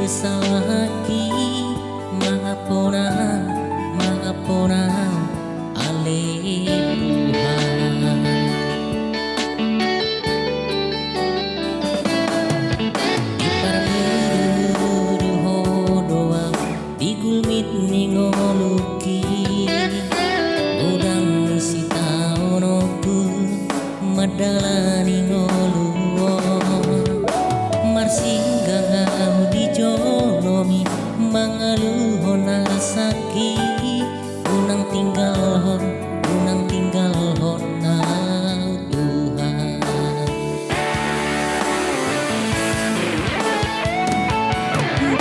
kesalaki maapona ale Tuhan. Iparmeru doa digulmit ningoluki udang sita onoku madalani ngoluo marsinggang dijolomi mangaluhon saki unang tinggal hon na Tuhan.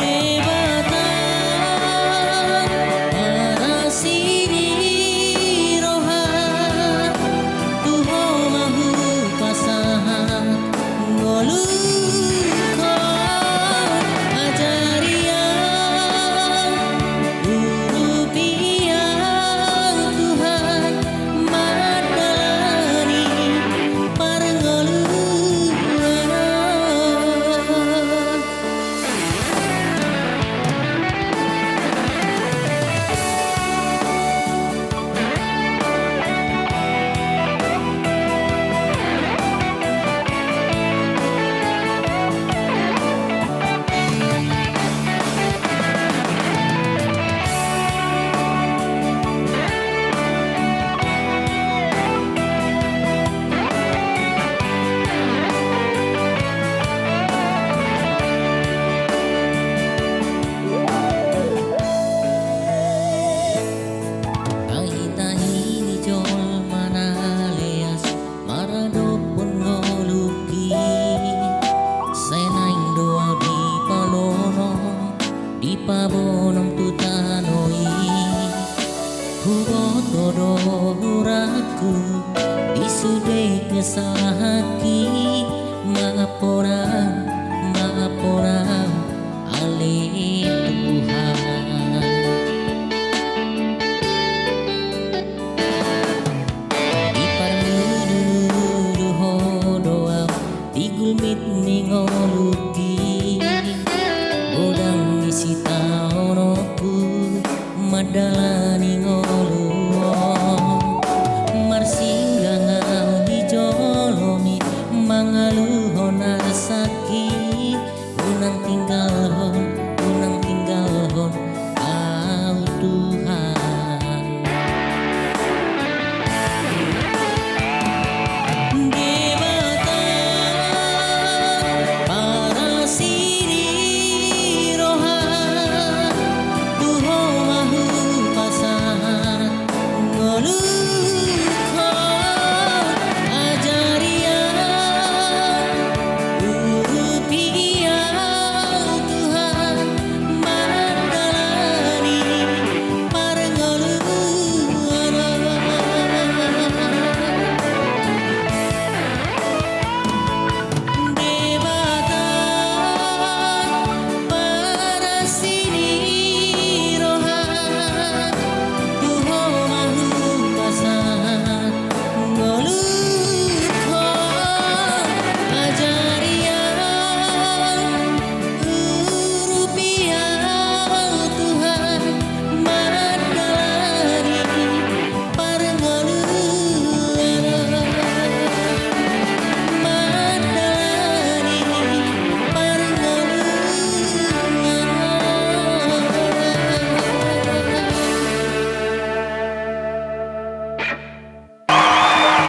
Debata para sini rohan tuho mahu pasahan ngolu pabonom tutanoi hubotodo huraku disude kesalaki maapona ale Tuhan. Iparmeru doa digulmit ningoluki udang sita onoku madalani ngoluo marsinggang dijolomi mangaluhon saki unang tinggal hon